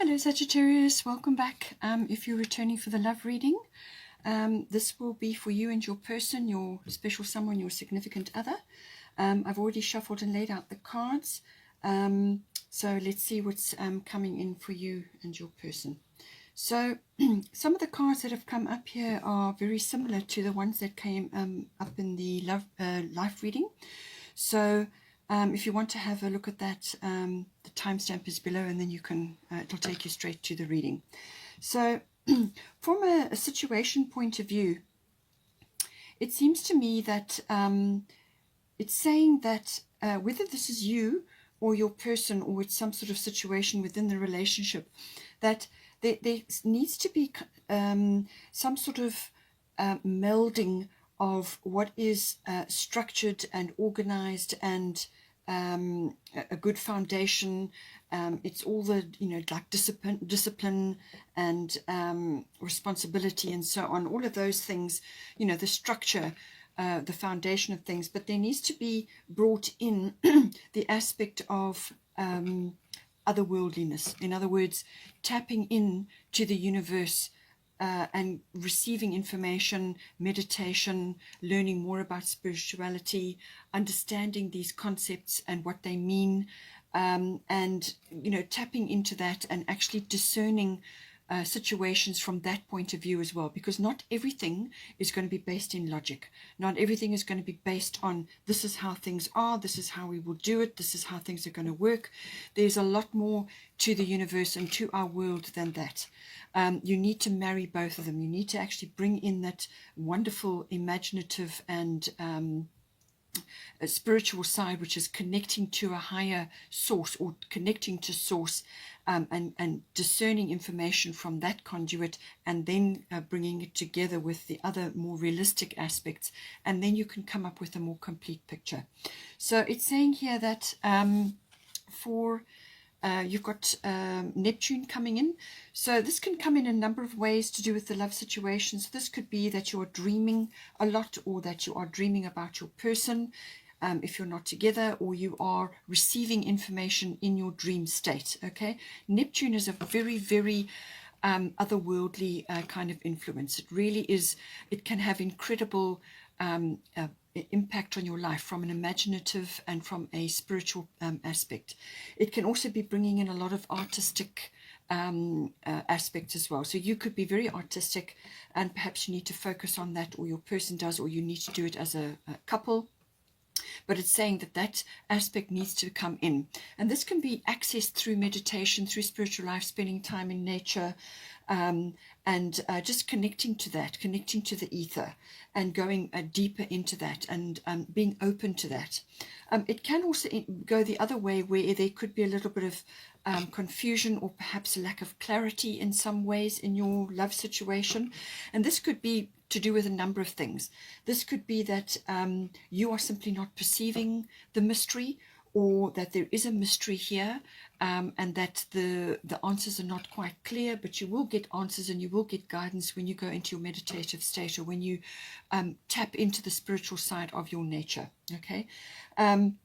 Hello Sagittarius, welcome back. If you're returning for the love reading, this will be for you and your person, your special someone, your significant other. I've already shuffled and laid out the cards, so let's see what's coming in for you and your person. So some of the cards that have come up here are very similar to the ones that came up in the love life reading. So if you want to have a look at that, the timestamp is below, and then you can, it'll take you straight to the reading. So from a situation point of view, it seems to me that it's saying that whether this is you or your person, or it's some sort of situation within the relationship, that there needs to be some sort of melding of what is structured and organized and a good foundation. It's all the, like discipline and responsibility and so on, all of those things, the structure, the foundation of things. But there needs to be brought in the aspect of otherworldliness. In other words, tapping in to the universe and receiving information, meditation, learning more about spirituality, understanding these concepts and what they mean, and tapping into that and actually discerning situations from that point of view as well, because not everything is going to be based in logic. Not everything is going to be based on this is how things are, this is how we will do it, this is how things are going to work. There's a lot more to the universe and to our world than that. You need to marry both of them. You need to actually bring in that wonderful imaginative and a spiritual side, which is connecting to a higher source, or connecting to source, and discerning information from that conduit, and then bringing it together with the other more realistic aspects, and then you can come up with a more complete picture. So it's saying here that you've got Neptune coming in. So this can come in a number of ways to do with the love situation. So this could be that you're dreaming a lot, or that you are dreaming about your person if you're not together, or you are receiving information in your dream state. Okay, Neptune is a very, very otherworldly kind of influence. It really is. It can have incredible impact on your life from an imaginative and from a spiritual aspect. It can also be bringing in a lot of artistic aspects as well. So you could be very artistic, and perhaps you need to focus on that, or your person does, or you need to do it as a couple. But it's saying that that aspect needs to come in, and this can be accessed through meditation, through spiritual life, spending time in nature, and just connecting to that, connecting to the ether, and going deeper into that, and being open to that. It can also go the other way, where there could be a little bit of confusion, or perhaps a lack of clarity in some ways in your love situation. And this could be to do with a number of things. This could be that you are simply not perceiving the mystery, or that there is a mystery here, and that the answers are not quite clear, but you will get answers and you will get guidance when you go into your meditative state, or when you tap into the spiritual side of your nature. Okay, and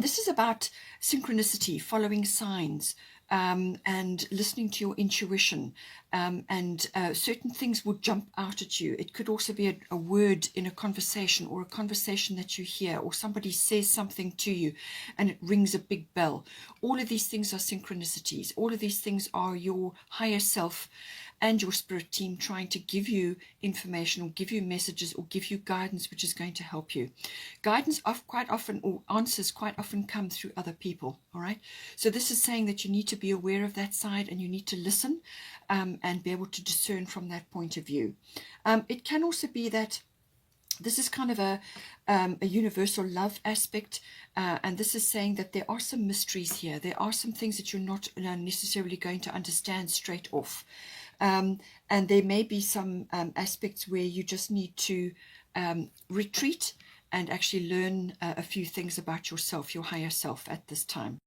this is about synchronicity, following signs, and listening to your intuition, and certain things would jump out at you. It could also be a word in a conversation, or a conversation that you hear, or somebody says something to you and it rings a big bell. All of these things are synchronicities. All of these things are your higher self and your spirit team trying to give you information, or give you messages, or give you guidance, which is going to help you. Guidance quite often, or answers quite often, come through other people. All right, so this is saying that you need to be aware of that side, and you need to listen, and be able to discern from that point of view. It can also be that this is kind of a universal love aspect, and this is saying that there are some mysteries here. There are some things that you're not necessarily going to understand straight off. And there may be some aspects where you just need to retreat and actually learn a few things about yourself, your higher self, at this time.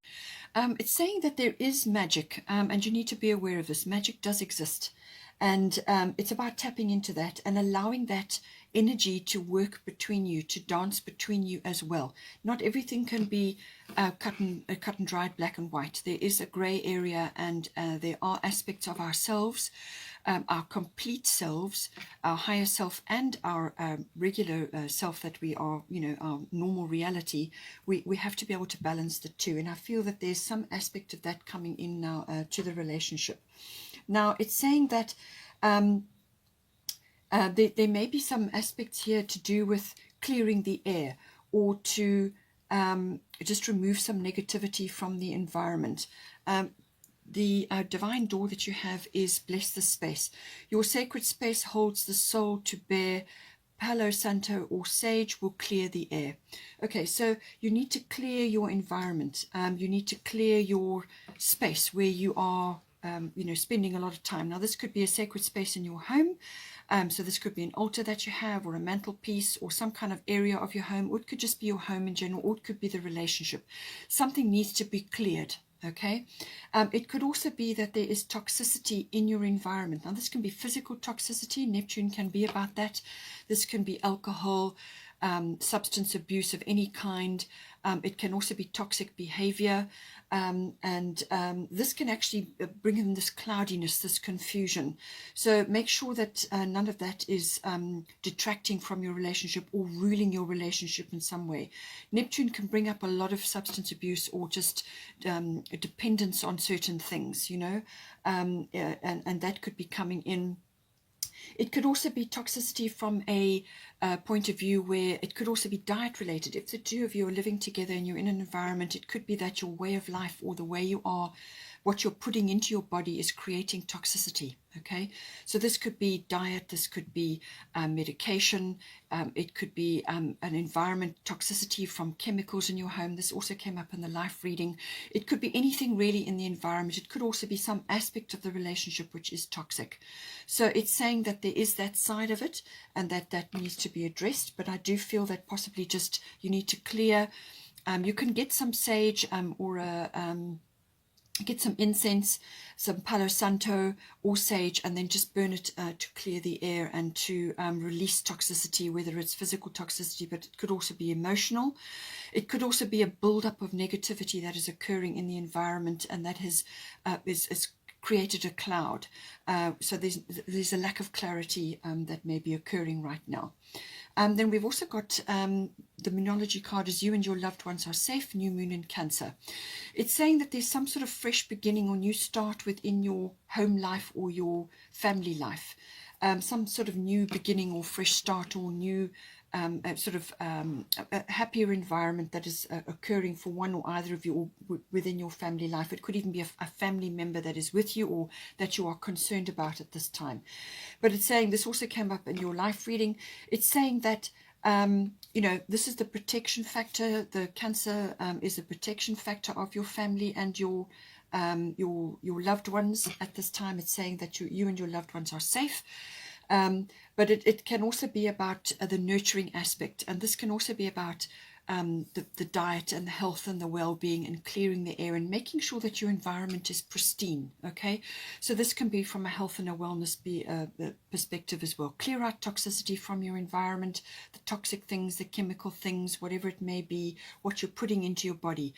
It's saying that there is magic, and you need to be aware of this. Magic does exist, and it's about tapping into that and allowing that energy to work between you, to dance between you as well. Not everything can be cut and dried, black and white. There is a grey area, and there are aspects of ourselves, our complete selves, our higher self, and our regular self that we are, our normal reality. We have to be able to balance the two. And I feel that there's some aspect of that coming in now to the relationship. Now, it's saying that there may be some aspects here to do with clearing the air, or to just remove some negativity from the environment. The divine door that you have is bless the space. Your sacred space holds the soul to bear. Palo Santo or sage will clear the air. Okay, so you need to clear your environment. You need to clear your space where you are spending a lot of time. Now, this could be a sacred space in your home. So this could be an altar that you have, or a mantelpiece, or some kind of area of your home, or it could just be your home in general, or it could be the relationship. Something needs to be cleared. Okay, it could also be that there is toxicity in your environment. Now, this can be physical toxicity. Neptune can be about that. This can be alcohol, substance abuse of any kind. It can also be toxic behavior, and this can actually bring in this cloudiness, this confusion. So make sure that none of that is detracting from your relationship or ruling your relationship in some way. Neptune can bring up a lot of substance abuse, or just dependence on certain things, and that could be coming in. It could also be toxicity from a point of view where it could also be diet related. If the two of you are living together and you're in an environment, it could be that your way of life, or the way you are, what you're putting into your body, is creating toxicity. Okay, so this could be diet, this could be medication, it could be an environment, toxicity from chemicals in your home. This also came up in the life reading. It could be anything really in the environment. It could also be some aspect of the relationship which is toxic. So it's saying that there is that side of it, and that needs to be addressed. But I do feel that possibly just you need to clear. You can get some sage, or get some incense, some Palo Santo or sage, and then just burn it to clear the air and to release toxicity, whether it's physical toxicity, but it could also be emotional. It could also be a buildup of negativity that is occurring in the environment, and that has is created a cloud. So there's a lack of clarity that may be occurring right now. Then we've also got the Moonology card is you and your loved ones are safe, new moon in Cancer. It's saying that there's some sort of fresh beginning or new start within your home life or your family life. Some sort of new beginning or fresh start, or new a happier environment that is occurring for one or either of you, or within your family life. It could even be a family member that is with you, or that you are concerned about at this time. But it's saying, this also came up in your life reading, it's saying that this is the protection factor. The Cancer is a protection factor of your family and your loved ones at this time. It's saying that you and your loved ones are safe. But it can also be about the nurturing aspect, and this can also be about the diet and the health and the well-being, and clearing the air and making sure that your environment is pristine. Okay, so this can be from a health and a wellness perspective as well. Clear out toxicity from your environment, the toxic things, the chemical things, whatever it may be, what you're putting into your body.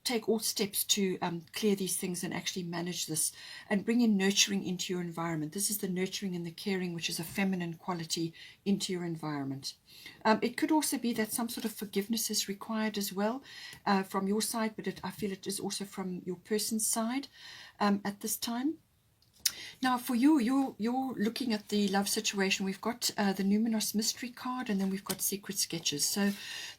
Take all steps to clear these things and actually manage this, and bring in nurturing into your environment. This is the nurturing and the caring, which is a feminine quality, into your environment. It could also be that some sort of forgiveness is required as well from your side, but I feel it is also from your person's side at this time. Now, for you're looking at the love situation. We've got the Numinous Mystery card, and then we've got Secret Sketches. So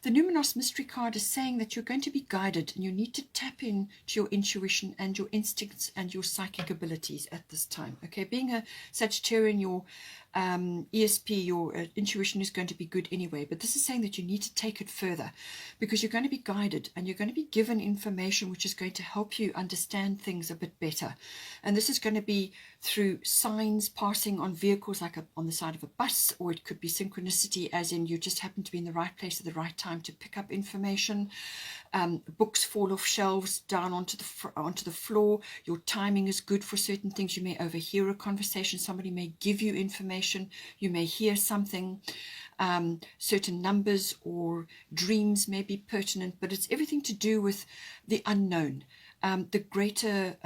the Numinous Mystery card is saying that you're going to be guided, and you need to tap in to your intuition and your instincts and your psychic abilities at this time. Okay, being a Sagittarian, your ESP, your intuition is going to be good anyway, but this is saying that you need to take it further, because you're going to be guided and you're going to be given information which is going to help you understand things a bit better. And this is going to be through signs passing on vehicles, like on the side of a bus, or it could be synchronicity, as in you just happen to be in the right place at the right time to pick up information. books fall off shelves down onto the floor. Your timing is good for certain things. You may overhear a conversation. Somebody may give you information. You may hear something. Certain numbers or dreams may be pertinent, but it's everything to do with the unknown, the greater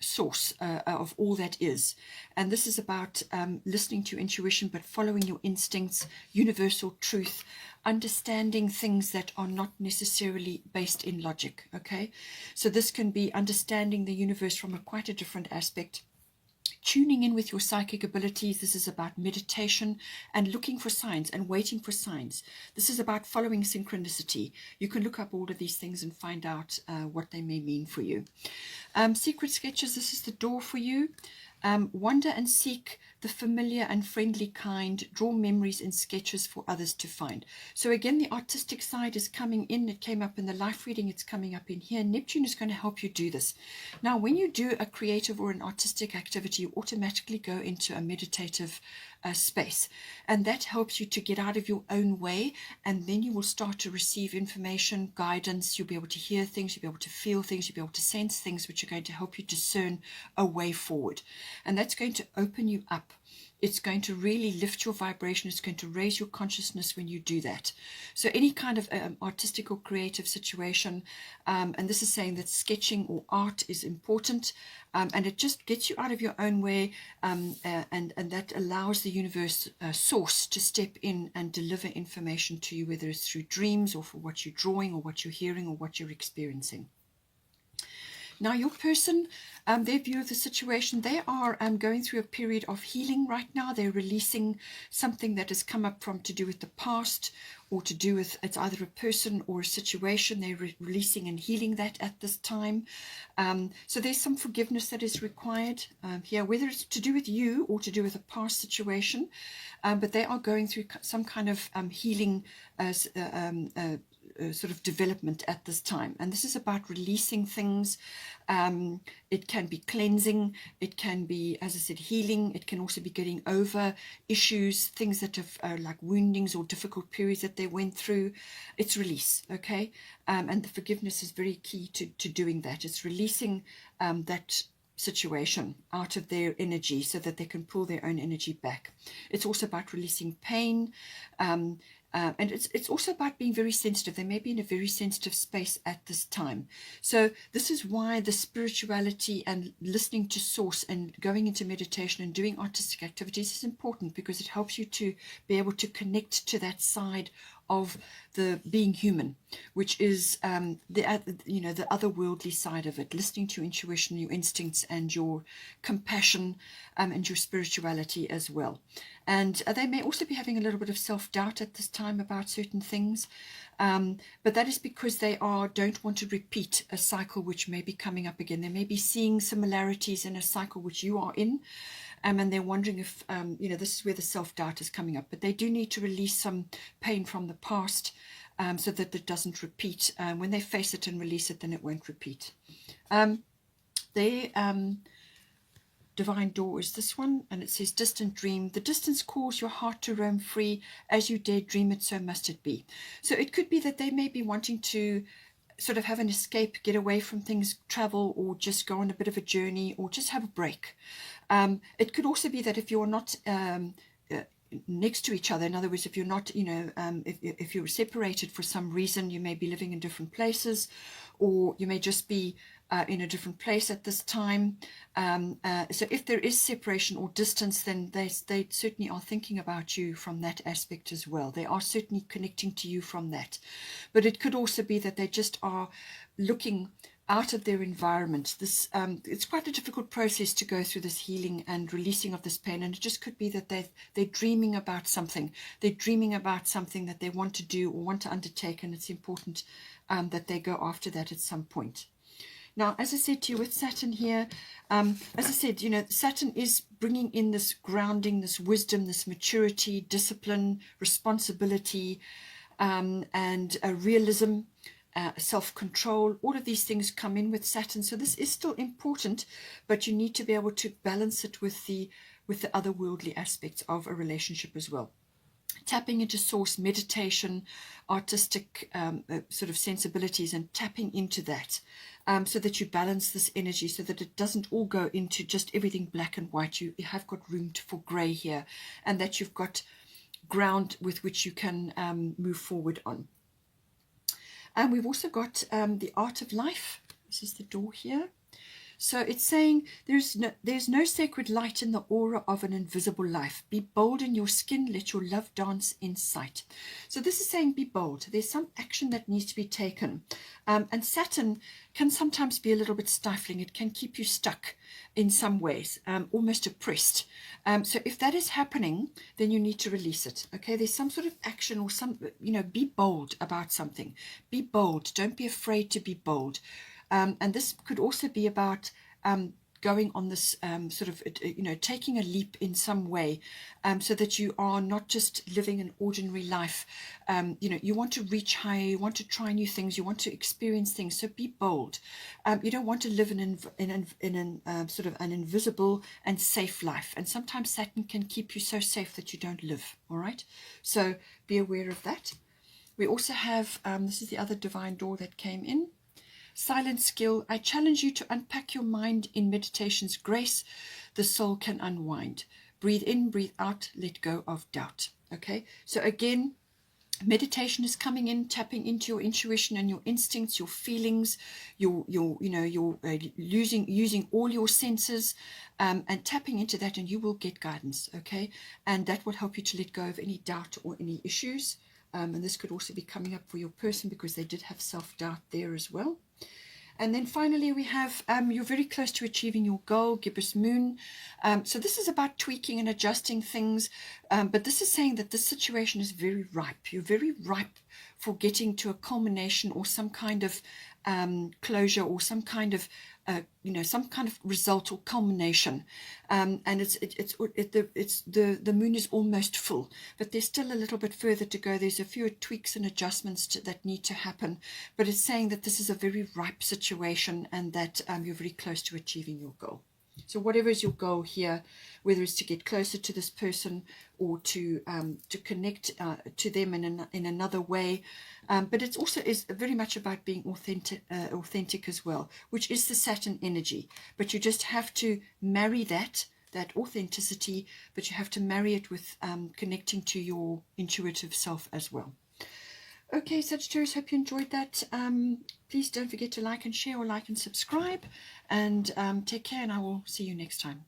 source of all that is. And this is about listening to intuition, but following your instincts, universal truth, understanding things that are not necessarily based in logic. Okay, so this can be understanding the universe from quite a different aspect. Tuning in with your psychic abilities. This is about meditation and looking for signs and waiting for signs. This is about following synchronicity. You can look up all of these things and find out what they may mean for you. Secret sketches, this is the door for you. Wander and seek the familiar and friendly kind. Draw memories in sketches for others to find. So again, the artistic side is coming in. It came up in the life reading. It's coming up in here. Neptune is going to help you do this. Now, when you do a creative or an artistic activity, you automatically go into a meditative space. And that helps you to get out of your own way. And then you will start to receive information, guidance. You'll be able to hear things. You'll be able to feel things. You'll be able to sense things, which are going to help you discern a way forward. And that's going to open you up. It's going to really lift your vibration. It's going to raise your consciousness when you do that. So any kind of artistic or creative situation, and this is saying that sketching or art is important, and it just gets you out of your own way, and that allows the universe source to step in and deliver information to you, whether it's through dreams or for what you're drawing or what you're hearing or what you're experiencing. Now, your person, their view of the situation, they are going through a period of healing right now. They're releasing something that has come up from to do with the past or to do with, it's either a person or a situation. They're releasing and healing that at this time. So there's some forgiveness that is required here, whether it's to do with you or to do with a past situation. But they are going through some kind of healing sort of development at this time, and this is about releasing things. It can be cleansing, it can be, as I said, healing. It can also be getting over issues, things that have like woundings or difficult periods that they went through. It's release, okay, and the forgiveness is very key to doing that. It's releasing that situation out of their energy so that they can pull their own energy back. It's also about releasing pain. And it's also about being very sensitive. They may be in a very sensitive space at this time. So this is why the spirituality and listening to source and going into meditation and doing artistic activities is important, because it helps you to be able to connect to that side of the being human, which is the otherworldly side of it, listening to intuition, your instincts, and your compassion, and your spirituality as well. And they may also be having a little bit of self-doubt at this time about certain things, but that is because they don't want to repeat a cycle which may be coming up again. They may be seeing similarities in a cycle which you are in, and they're wondering if, this is where the self-doubt is coming up. But they do need to release some pain from the past so that it doesn't repeat. When they face it and release it, then it won't repeat. Divine door is this one, and it says distant dream. The distance calls your heart to roam free. As you dare dream it, so must it be. So it could be that they may be wanting to sort of have an escape, get away from things, travel, or just go on a bit of a journey, or just have a break. It could also be that if you're not next to each other, in other words, if you're not, if you're separated for some reason, you may be living in different places, or you may just be in a different place at this time. So if there is separation or distance, then they certainly are thinking about you from that aspect as well. They are certainly connecting to you from that. But it could also be that they just are looking out of their environment. This it's quite a difficult process to go through this healing and releasing of this pain, and it just could be that they're dreaming about something. They're dreaming about something that they want to do or want to undertake, and it's important that they go after that at some point. Now, as I said to you with Saturn here, as I said, Saturn is bringing in this grounding, this wisdom, this maturity, discipline, responsibility, and realism, self-control. All of these things come in with Saturn. So this is still important, but you need to be able to balance it with the otherworldly aspects of a relationship as well. tapping into source, meditation, artistic sort of sensibilities, and tapping into that so that you balance this energy so that it doesn't all go into just everything black and white. You have got room for grey here, and that you've got ground with which you can move forward on. And we've also got the art of life. This is the door here. So it's saying there's no sacred light in the aura of an invisible life. Be bold in your skin. Let your love dance in sight. So this is saying be bold. There's some action that needs to be taken. And Saturn can sometimes be a little bit stifling. It can keep you stuck in some ways, almost oppressed. So if that is happening, then you need to release it. Okay, there's some sort of action or some, be bold about something. Be bold. Don't be afraid to be bold. And this could also be about going on this sort of, taking a leap in some way so that you are not just living an ordinary life. You want to reach higher, you want to try new things, you want to experience things. So be bold. You don't want to live in sort of an invisible and safe life. And sometimes Saturn can keep you so safe that you don't live. All right. So be aware of that. We also have, this is the other divine door that came in. Silent skill. I challenge you to unpack your mind in meditation's grace. The soul can unwind. Breathe in, breathe out, let go of doubt. Okay, so again, meditation is coming in, tapping into your intuition and your instincts, your feelings, your using all your senses, and tapping into that, and you will get guidance. Okay, and that will help you to let go of any doubt or any issues. And this could also be coming up for your person because they did have self-doubt there as well. And then finally we have you're very close to achieving your goal, gibbous moon. So this is about tweaking and adjusting things, but this is saying that this situation is very ripe. You're very ripe for getting to a culmination or some kind of closure or some kind of some kind of result or culmination, and the moon is almost full, but there's still a little bit further to go. There's a few tweaks and adjustments that need to happen, but it's saying that this is a very ripe situation and that you're very close to achieving your goal. So whatever is your goal here, whether it's to get closer to this person or to connect to them in another way, but it also is very much about being authentic as well, which is the Saturn energy. But you just have to marry that authenticity, but you have to marry it with connecting to your intuitive self as well. Okay, Sagittarius, hope you enjoyed that. Please don't forget to like and share or like and subscribe, and take care, and I will see you next time.